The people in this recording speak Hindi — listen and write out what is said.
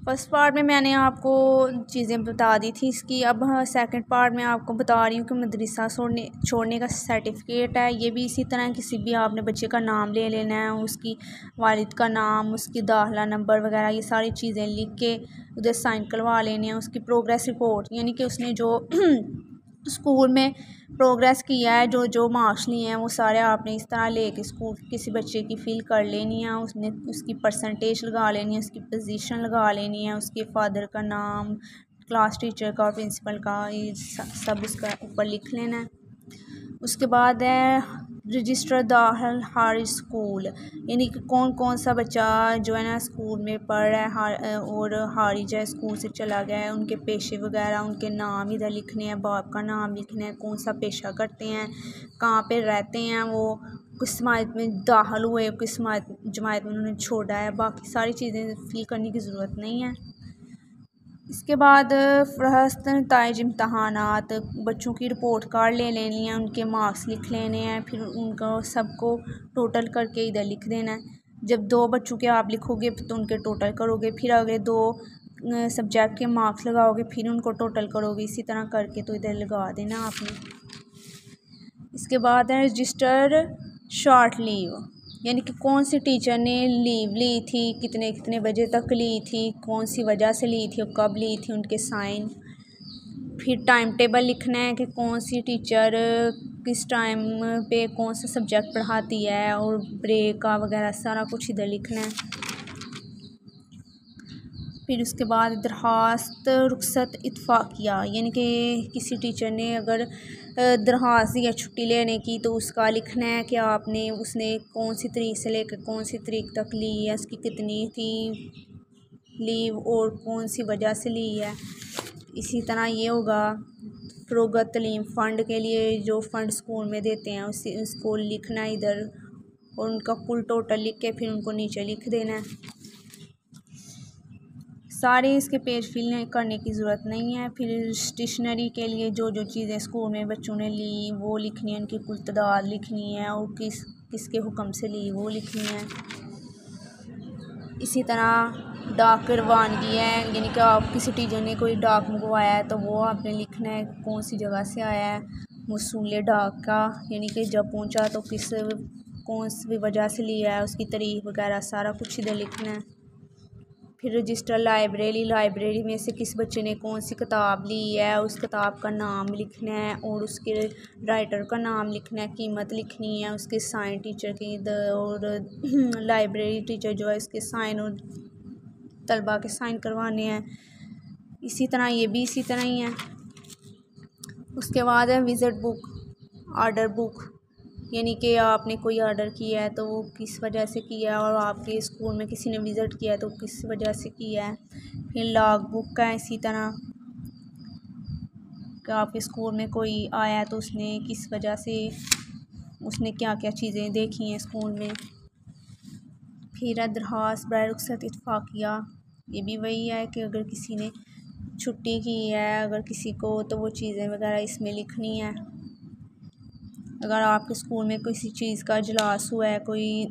फर्स्ट पार्ट में मैंने आपको चीज़ें बता दी थी इसकी। अब सेकंड पार्ट में आपको बता रही हूँ कि मदरसा छोड़ने का सर्टिफिकेट है। ये भी इसी तरह किसी भी आपने बच्चे का नाम ले लेना है, उसकी वालिद का नाम, उसकी दाखिला नंबर वगैरह, ये सारी चीज़ें लिख के उधर साइन करवा लेने हैं। उसकी प्रोग्रेस रिपोर्ट यानी कि उसने जो स्कूल में प्रोग्रेस किया है, जो जो मार्क्स लिए हैं, वो सारे आपने इस तरह लेके स्कूल किसी बच्चे की फ़िल कर लेनी है। उसने उसकी परसेंटेज लगा लेनी है, उसकी पोजीशन लगा लेनी है, उसके फादर का नाम, क्लास टीचर का और प्रिंसिपल का, ये सब उसका ऊपर लिख लेना है। उसके बाद है रजिस्टर दाखिल हारिज स्कूल, यानी कि कौन कौन सा बच्चा जो है ना स्कूल में पढ़ रहा है और हारिज है, स्कूल से चला गया है, उनके पेशे वगैरह, उनके नाम इधर लिखने हैं, बाप का नाम लिखना है, कौन सा पेशा करते हैं, कहाँ पे रहते हैं, वो किस जमात में दाखिल हुए, किस जमात में उन्होंने छोड़ा है, बाकी सारी चीज़ें फिल करने की ज़रूरत नहीं है। इसके बाद फ़हरिस्त नताइज इम्तहानात, बच्चों की रिपोर्ट कार्ड ले लेनी है, उनके मार्क्स लिख लेने हैं, फिर उनको सबको टोटल करके इधर लिख देना है। जब 2 बच्चों के आप लिखोगे तो उनके टोटल करोगे, फिर अगर 2 सब्जेक्ट के मार्क्स लगाओगे, फिर उनको टोटल करोगे, इसी तरह करके तो इधर लगा देना आपने। इसके बाद है रजिस्टर शॉर्ट लीव, यानी कि कौन सी टीचर ने लीव ली थी, कितने कितने बजे तक ली थी, कौन सी वजह से ली थी और कब ली थी, उनके साइन। फिर टाइम टेबल लिखना है कि कौन सी टीचर किस टाइम पे कौन सा सब्जेक्ट पढ़ाती है और ब्रेक का वगैरह सारा कुछ इधर लिखना है। फिर उसके बाद दरख्वास्त रुखसत इत्तफ़ाक़िया, यानी कि किसी टीचर ने अगर दरख्वास्त या छुट्टी लेने की तो उसका लिखना है कि आपने उसने कौन सी तारीख से लेकर कौन सी तारीख तक ली है, उसकी कितनी थी लीव और कौन सी वजह से ली है। इसी तरह ये होगा फ़रोग़त तालीम फ़ंड के लिए जो फ़ंड स्कूल में देते हैं उसको लिखना है इधर, और उनका कुल टोटल लिख के फिर उनको नीचे लिख देना है। सारे इसके पेज फिल करने की ज़रूरत नहीं है। फिर स्टेशनरी के लिए जो जो चीज़ें स्कूल में बच्चों ने ली वो लिखनी है, उनकी कुल तादाद लिखनी है और किसके हुक्म से ली वो लिखनी है। इसी तरह डाक रवानगी है, यानी कि आप किसी टीचर ने कोई डाक मंगवाया है तो वो आपने लिखना है कौन सी जगह से आया है, मसूल डाक का, यानी कि जब पहुंचा तो कौन सी वजह से लिया है, उसकी तारीख वगैरह सारा कुछ इधर लिखना है। फिर रजिस्टर लाइब्रेरी में से किस बच्चे ने कौन सी किताब ली है, उस किताब का नाम लिखना है और उसके राइटर का नाम लिखना है, कीमत लिखनी है, उसके साइन टीचर की और लाइब्रेरी टीचर जो है उसके साइन और तलबा के साइन करवाने हैं। इसी तरह ये भी इसी तरह ही है। उसके बाद है विज़िट बुक, ऑर्डर बुक, यानी कि आपने कोई ऑर्डर किया है तो वो किस वजह से किया है और आपके स्कूल में किसी ने विज़िट किया है तो किस वजह से किया है। फिर लॉग बुक का इसी तरह कि आपके स्कूल में कोई आया है तो उसने किस वजह से, उसने क्या क्या चीज़ें देखी हैं स्कूल में। फिर दरख्वास्त बराए रुखसत इत्तफ़ाक़िया, ये भी वही है कि अगर किसी ने छुट्टी की है अगर किसी को तो वो चीज़ें वगैरह इसमें लिखनी है। अगर आपके स्कूल में किसी चीज़ का इजलास हुआ है, कोई